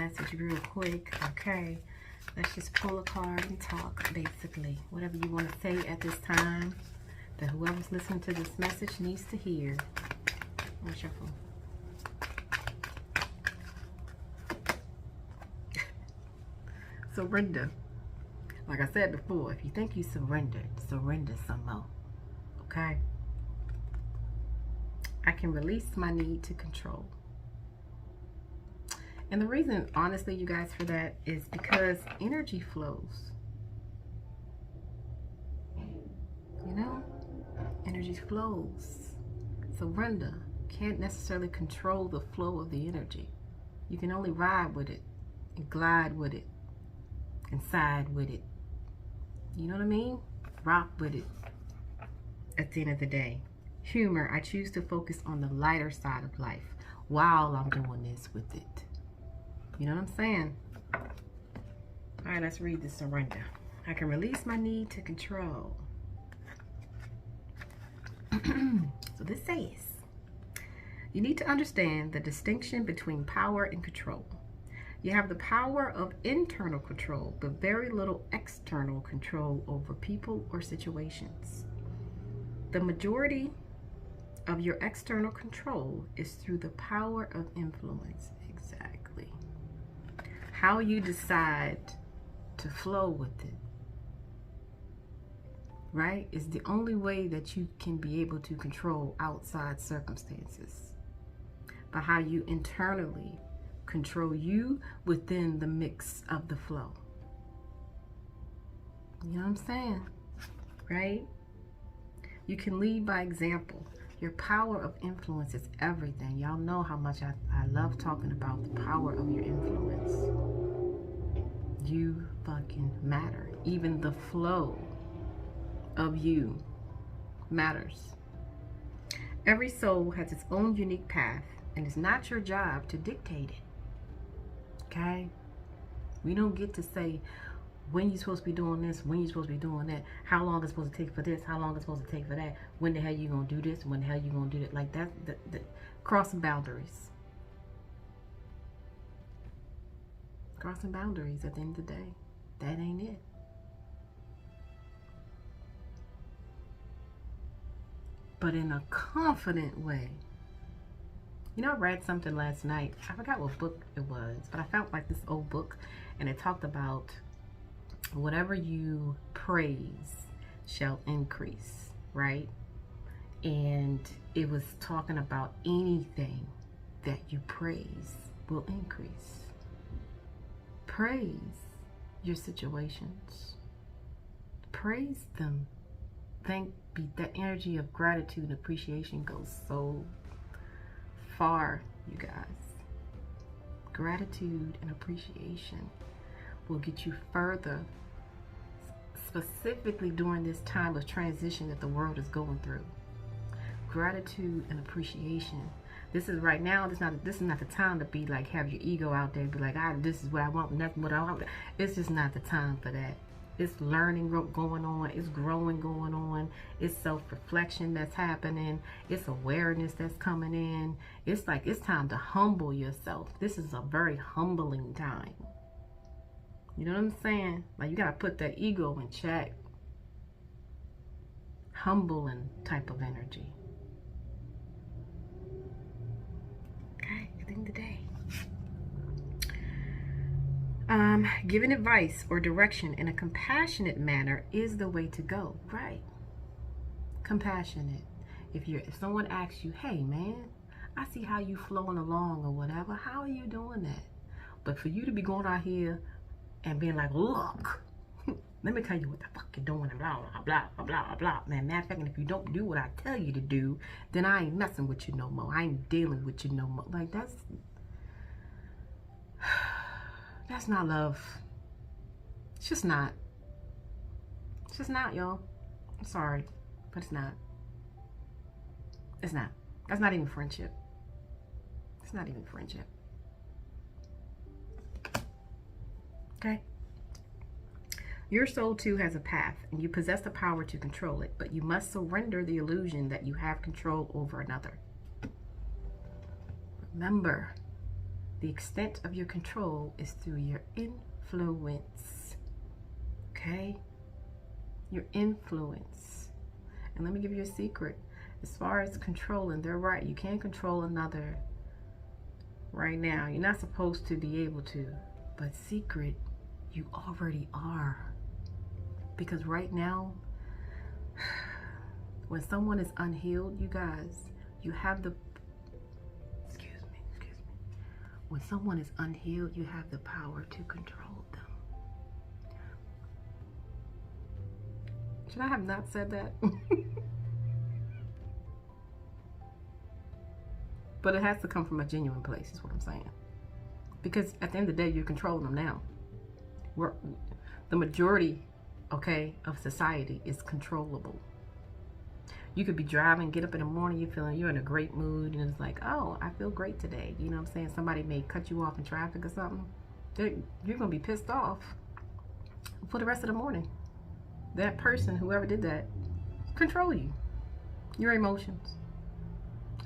message real quick. Okay, let's just pull a card and talk, basically. Whatever you want to say at this time that whoever's listening to this message needs to hear. I'll shuffle. Surrender. Like I said before, if you think you surrendered, surrender some more. Okay? I can release my need to control. And the reason, honestly, you guys, for that is because energy flows. You know? Energy flows. Surrender. Can't necessarily control the flow of the energy. You can only ride with it and glide with it and side with it. You know what I mean? Rock with it. At the end of the day. Humor. I choose to focus on the lighter side of life while I'm doing this with it. You know what I'm saying? All right, let's read the surrender. I can release my need to control. So this says, you need to understand the distinction between power and control. You have the power of internal control, but very little external control over people or situations. The majority of your external control is through the power of influence. Exactly. How you decide to flow with it, right, is the only way that you can be able to control outside circumstances. But how you internally control you within the mix of the flow. You know what I'm saying? Right? You can lead by example. Your power of influence is everything. Y'all know how much I love talking about the power of your influence. You fucking matter. Even the flow of you matters. Every soul has its own unique path, and it's not your job to dictate it. Okay? We don't get to say when you're supposed to be doing this, when you're supposed to be doing that, how long it's supposed to take for this, how long it's supposed to take for that, when the hell you gonna do this, when the hell you gonna do that. Like that crossing boundaries. Crossing boundaries at the end of the day. That ain't it. But in a confident way. You know, I read something last night. I forgot what book it was, but I found like this old book, and it talked about whatever you praise shall increase, right? And it was talking about anything that you praise will increase. Praise your situations. Praise them. That energy of gratitude and appreciation goes so far, you guys. Gratitude and appreciation will get you further, specifically during this time of transition that the world is going through. Gratitude and appreciation. This is right now. This is not the time to be like, have your ego out there and be like, this is what I want, nothing what I want. It's just not the time for that. It's learning going on. It's growing going on. It's self-reflection that's happening. It's awareness that's coming in. It's like it's time to humble yourself. This is a very humbling time. You know what I'm saying? Like, you got to put that ego in check. Humbling type of energy. Okay, at the end of the day. Giving advice or direction in a compassionate manner is the way to go. Right. Compassionate. If someone asks you, hey man, I see how you flowing along or whatever. How are you doing that? But for you to be going out here and being like, look, let me tell you what the fuck you're doing and blah, blah, blah, blah, blah, blah. Man, matter of fact, and if you don't do what I tell you to do, then I ain't messing with you no more. I ain't dealing with you no more. Like, that's not love. It's just not. It's just not, y'all. I'm sorry, but it's not. It's not. That's not even friendship. It's not even friendship. Okay? Your soul too has a path, and you possess the power to control it, but you must surrender the illusion that you have control over another. Remember, The extent of your control is through your influence. Okay? Your influence. And let me give you a secret. As far as controlling, they're right. You can't control another right now. You're not supposed to be able to. But secret, you already are. Because right now, when someone is unhealed, you guys, you have the, excuse me. When someone is unhealed, you have the power to control them. Should I have not said that? But it has to come from a genuine place, is what I'm saying. Because at the end of the day, you're controlling them now. The majority, okay, of society is controllable. You could be driving, get up in the morning, you're in a great mood, and it's like, oh, I feel great today. You know what I'm saying? Somebody may cut you off in traffic or something. You're going to be pissed off for the rest of the morning. That person, whoever did that, control you. Your emotions.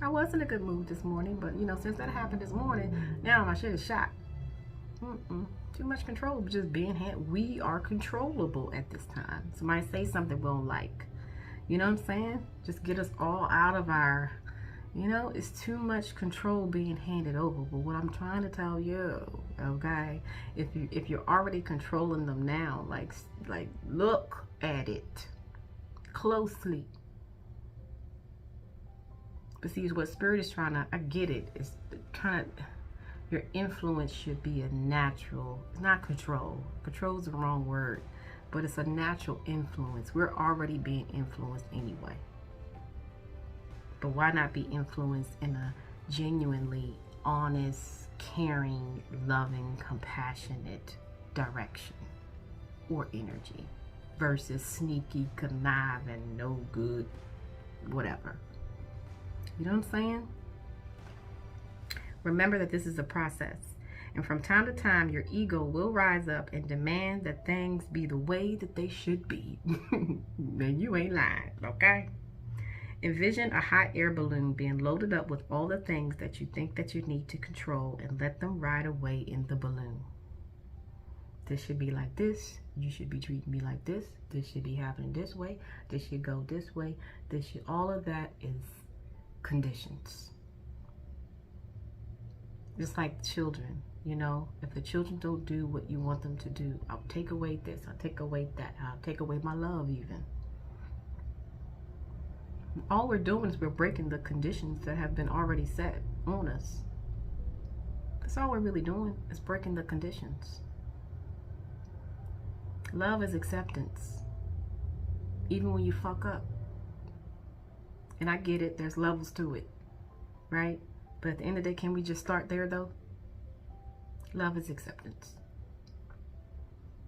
I was in a good mood this morning, but, you know, since that happened this morning, now my shit is shot. Too much control, just being we are controllable at this time. Somebody say something we don't like. You know what I'm saying? Just get us all out of our, you know, it's too much control being handed over. But what I'm trying to tell you, okay, if you're already controlling them now, like look at it closely. But see, what Spirit is trying to, I get it, it's trying to, your influence should be a natural, it's not control. Control is the wrong word. But it's a natural influence. We're already being influenced anyway. But why not be influenced in a genuinely honest, caring, loving, compassionate direction or energy versus sneaky, conniving, no good, whatever. You know what I'm saying? Remember that this is a process. And from time to time, your ego will rise up and demand that things be the way that they should be. And you ain't lying, okay? Envision a hot air balloon being loaded up with all the things that you think that you need to control, and let them ride away in the balloon. This should be like this. You should be treating me like this. This should be happening this way. This should go this way. All of that is conditions. Just like children. You know, if the children don't do what you want them to do, I'll take away this, I'll take away that, I'll take away my love even. All we're doing is we're breaking the conditions that have been already set on us. That's all we're really doing, is breaking the conditions. Love is acceptance. Even when you fuck up. And I get it, there's levels to it, right? But at the end of the day, can we just start there though? Love is acceptance.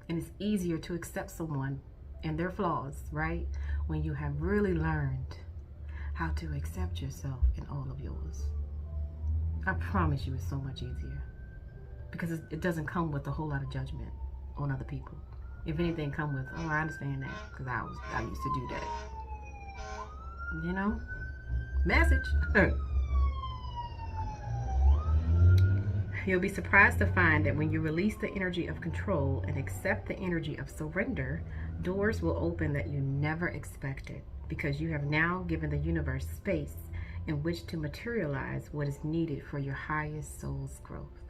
And it's easier to accept someone and their flaws, right? When you have really learned how to accept yourself and all of yours. I promise you it's so much easier. Because it doesn't come with a whole lot of judgment on other people. If anything, come with, oh, I understand that. Because I used to do that. You know? Message. You'll be surprised to find that when you release the energy of control and accept the energy of surrender, doors will open that you never expected, because you have now given the universe space in which to materialize what is needed for your highest soul's growth.